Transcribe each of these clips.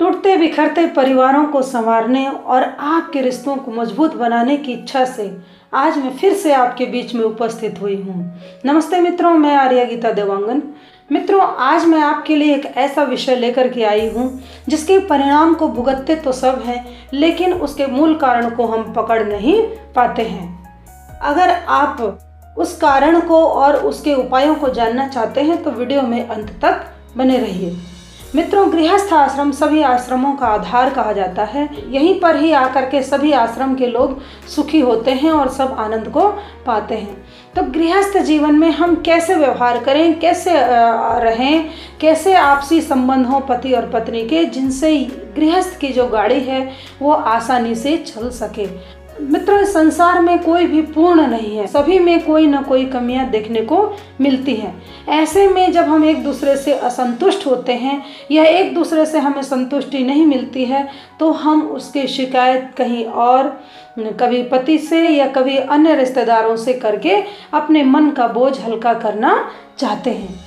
टूटते बिखरते परिवारों को संवारने और आपके रिश्तों को मजबूत बनाने की इच्छा से आज मैं फिर से आपके बीच में उपस्थित हुई हूँ। नमस्ते मित्रों, मैं आर्या गीता देवांगन। मित्रों, आज मैं आपके लिए एक ऐसा विषय लेकर के आई हूँ जिसके परिणाम को भुगतते तो सब हैं, लेकिन उसके मूल कारण को हम पकड़ नहीं पाते हैं। अगर आप उस कारण को और उसके उपायों को जानना चाहते हैं तो वीडियो में अंत तक बने रहिए। मित्रों, गृहस्थ आश्रम सभी आश्रमों का आधार कहा जाता है। यहीं पर ही आकर के सभी आश्रम के लोग सुखी होते हैं और सब आनंद को पाते हैं। तो गृहस्थ जीवन में हम कैसे व्यवहार करें, कैसे रहें, कैसे आपसी संबंध हो पति और पत्नी के, जिनसे गृहस्थ की जो गाड़ी है वो आसानी से चल सके। मित्रों, इस संसार में कोई भी पूर्ण नहीं है, सभी में कोई न कोई कमियां देखने को मिलती हैं। ऐसे में जब हम एक दूसरे से असंतुष्ट होते हैं या एक दूसरे से हमें संतुष्टि नहीं मिलती है तो हम उसकी शिकायत कहीं और, कभी पति से या कभी अन्य रिश्तेदारों से करके अपने मन का बोझ हल्का करना चाहते हैं।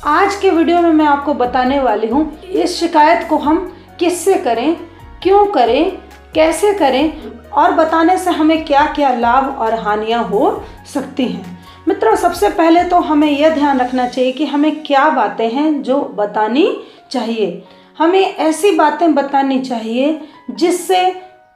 आज के वीडियो में मैं आपको बताने वाली हूँ इस शिकायत को हम किससे करें, क्यों करें, कैसे करें और बताने से हमें क्या क्या लाभ और हानियां हो सकती हैं। मित्रों, सबसे पहले तो हमें यह ध्यान रखना चाहिए कि हमें क्या बातें हैं जो बतानी चाहिए। हमें ऐसी बातें बतानी चाहिए जिससे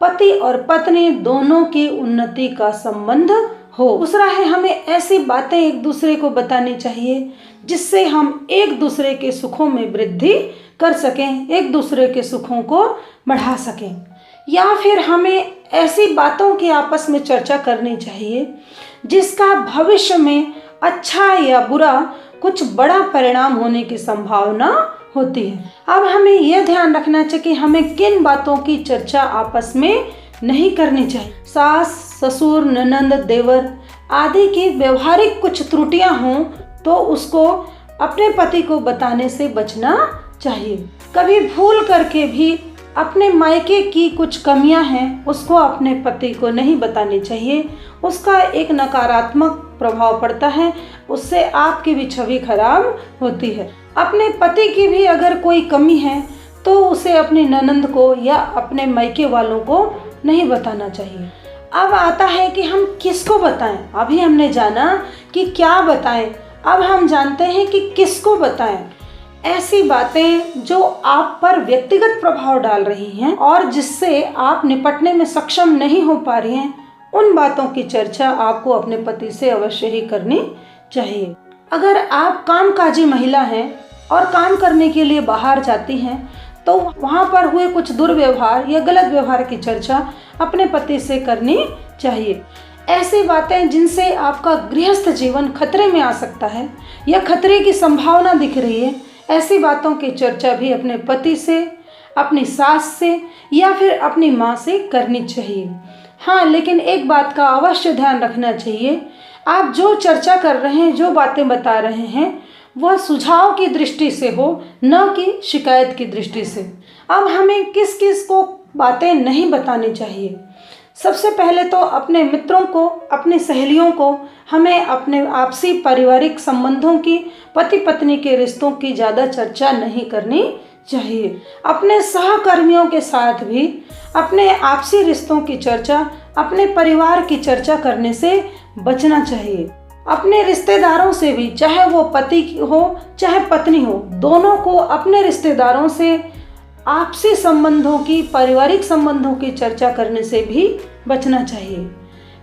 पति और पत्नी दोनों की उन्नति का संबंध हो। दूसरा है, हमें ऐसी बातें एक दूसरे को बतानी चाहिए जिससे हम एक दूसरे के सुखों में वृद्धि कर सकें, एक दूसरे के सुखों को बढ़ा सकें। या फिर हमें ऐसी बातों की आपस में चर्चा करनी चाहिए जिसका भविष्य में अच्छा या बुरा कुछ बड़ा परिणाम होने की संभावना होती है। अब हमें यह ध्यान रखना चाहिए कि हमें किन बातों की चर्चा आपस में नहीं करनी चाहिए। सास, ससुर, ननंद, देवर आदि की व्यवहारिक कुछ त्रुटियां हों तो उसको अपने पति को बताने से बचना चाहिए। कभी भूल करके भी अपने मायके की कुछ कमियां हैं उसको अपने पति को नहीं बतानी चाहिए। उसका एक नकारात्मक प्रभाव पड़ता है, उससे आपकी भी छवि खराब होती है। अपने पति की भी अगर कोई कमी है तो उसे अपनी ननंद को या अपने मायके वालों को नहीं बताना चाहिए। अब आता है कि हम किसको बताएं। अभी हमने जाना कि क्या बताएं, अब हम जानते हैं कि किसको बताएं। ऐसी बातें जो आप पर व्यक्तिगत प्रभाव डाल रही हैं और जिससे आप निपटने में सक्षम नहीं हो पा रही हैं, उन बातों की चर्चा आपको अपने पति से अवश्य ही करनी चाहिए। अगर आप कामकाजी महिला हैं और काम करने के लिए बाहर जाती हैं तो वहाँ पर हुए कुछ दुर्व्यवहार या गलत व्यवहार की चर्चा अपने पति से करनी चाहिए। ऐसी बातें जिनसे आपका गृहस्थ जीवन खतरे में आ सकता है या खतरे की संभावना दिख रही है, ऐसी बातों की चर्चा भी अपने पति से, अपनी सास से या फिर अपनी माँ से करनी चाहिए। हाँ, लेकिन एक बात का अवश्य ध्यान रखना चाहिए, आप जो चर्चा कर रहे हैं, जो बातें बता रहे हैं, वह सुझाव की दृष्टि से हो, न कि शिकायत की दृष्टि से। अब हमें किस किस को बातें नहीं बतानी चाहिए। सबसे पहले तो अपने मित्रों को, अपनी सहेलियों को हमें अपने आपसी पारिवारिक संबंधों की, पति पत्नी के रिश्तों की ज़्यादा चर्चा नहीं करनी चाहिए। अपने सहकर्मियों के साथ भी अपने आपसी रिश्तों की चर्चा, अपने परिवार की चर्चा करने से बचना चाहिए। अपने रिश्तेदारों से भी, चाहे वो पति हो चाहे पत्नी हो, दोनों को अपने रिश्तेदारों से आपसी संबंधों की, पारिवारिक संबंधों की चर्चा करने से भी बचना चाहिए।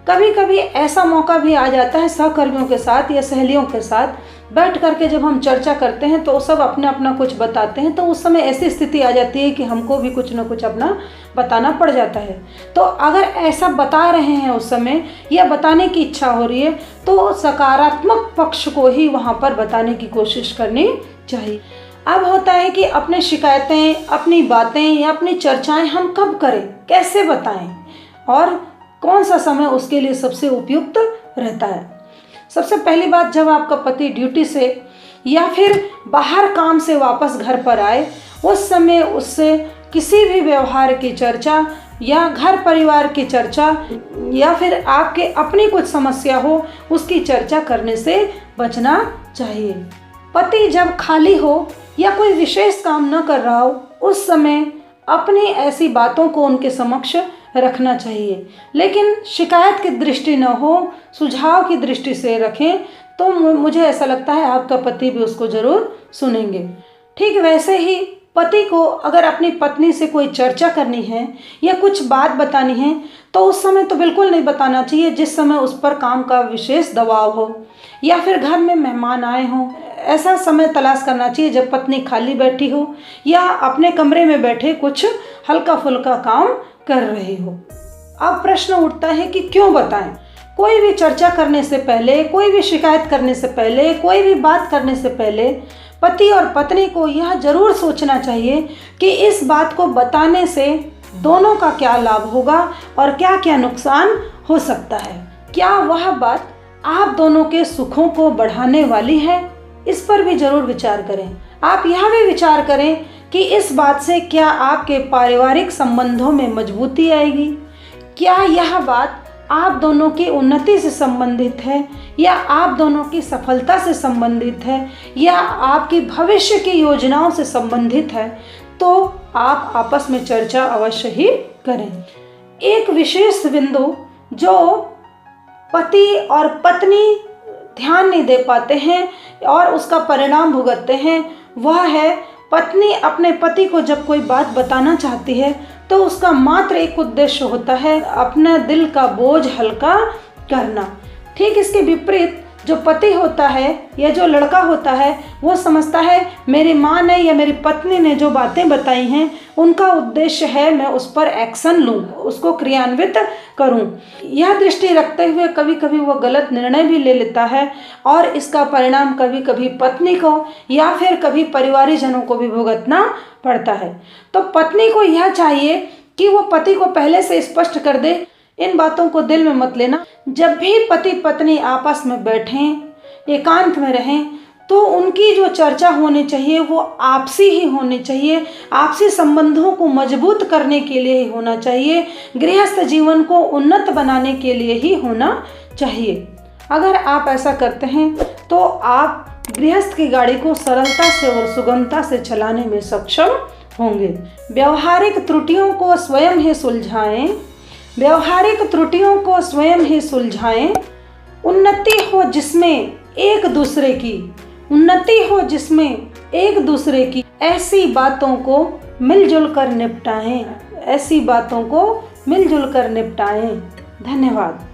कभी कभी ऐसा मौका भी आ जाता है, सहकर्मियों के साथ या सहेलियों के साथ बैठ करके जब हम चर्चा करते हैं तो सब अपना अपना कुछ बताते हैं, तो उस समय ऐसी स्थिति आ जाती है कि हमको भी कुछ न कुछ अपना बताना पड़ जाता है। तो अगर ऐसा बता रहे हैं उस समय या बताने की इच्छा हो रही है तो सकारात्मक पक्ष को ही वहाँ पर बताने की कोशिश करनी चाहिए। अब होता है कि अपनी शिकायतें, अपनी बातें या अपनी चर्चाएं हम कब करें, कैसे बताएं और कौन सा समय उसके लिए सबसे उपयुक्त रहता है। सबसे पहली बात, जब आपका पति ड्यूटी से या फिर बाहर काम से वापस घर पर आए, उस समय उससे किसी भी व्यवहार की चर्चा या घर परिवार की चर्चा या फिर आपके अपनी कुछ समस्या हो उसकी चर्चा करने से बचना चाहिए। पति जब खाली हो या कोई विशेष काम न कर रहा हो, उस समय अपनी ऐसी बातों को उनके समक्ष रखना चाहिए। लेकिन शिकायत की दृष्टि न हो, सुझाव की दृष्टि से रखें, तो मुझे ऐसा लगता है आपका पति भी उसको ज़रूर सुनेंगे। ठीक वैसे ही पति को अगर अपनी पत्नी से कोई चर्चा करनी है या कुछ बात बतानी है, तो उस समय तो बिल्कुल नहीं बताना चाहिए जिस समय उस पर काम का विशेष दबाव हो या फिर घर में मेहमान आए हों। ऐसा समय तलाश करना चाहिए जब पत्नी खाली बैठी हो या अपने कमरे में बैठे कुछ हल्का फुल्का काम कर रही हो। अब प्रश्न उठता है कि क्यों बताएं? कोई भी चर्चा करने से पहले, कोई भी शिकायत करने से पहले, कोई भी बात करने से पहले पति और पत्नी को यह जरूर सोचना चाहिए कि इस बात को बताने से दोनों का क्या लाभ होगा और क्या क्या नुकसान हो सकता है। क्या वह बात आप दोनों के सुखों को बढ़ाने वाली है? इस पर भी जरूर विचार करें। आप यह भी विचार करें कि इस बात से क्या आपके पारिवारिक संबंधों में मजबूती आएगी? क्या यह बात आप दोनों की उन्नति से संबंधित है या आप दोनों की सफलता से संबंधित है या आपकी भविष्य की योजनाओं से संबंधित है? तो आप आपस में चर्चा अवश्य ही करें। एक विशेष बिंदु जो पति और पत्नी ध्यान नहीं दे पाते हैं और उसका परिणाम भुगतते हैं, वह है पत्नी अपने पति को जब कोई बात बताना चाहती है तो उसका मात्र एक उद्देश्य होता है, अपना दिल का बोझ हल्का करना। ठीक इसके विपरीत जो पति होता है या जो लड़का होता है वो समझता है मेरी माँ ने या मेरी पत्नी ने जो बातें बताई हैं उनका उद्देश्य है मैं उस पर एक्शन लूँ, उसको क्रियान्वित करूँ। यह दृष्टि रखते हुए कभी कभी वो गलत निर्णय भी ले लेता है और इसका परिणाम कभी कभी पत्नी को या फिर कभी परिवारजनों को भी भुगतना पड़ता है। तो पत्नी को यह चाहिए कि वो पति को पहले से स्पष्ट कर दे, इन बातों को दिल में मत लेना। जब भी पति पत्नी आपस में बैठें, एकांत में रहें, तो उनकी जो चर्चा होनी चाहिए वो आपसी ही होनी चाहिए, आपसी संबंधों को मजबूत करने के लिए ही होना चाहिए, गृहस्थ जीवन को उन्नत बनाने के लिए ही होना चाहिए। अगर आप ऐसा करते हैं तो आप गृहस्थ की गाड़ी को सरलता से और सुगमता से चलाने में सक्षम होंगे। व्यवहारिक त्रुटियों को स्वयं ही सुलझाएं, व्यवहारिक त्रुटियों को स्वयं ही सुलझाएं। उन्नति हो जिसमें एक दूसरे की ऐसी बातों को मिलजुल कर निपटाएं, धन्यवाद।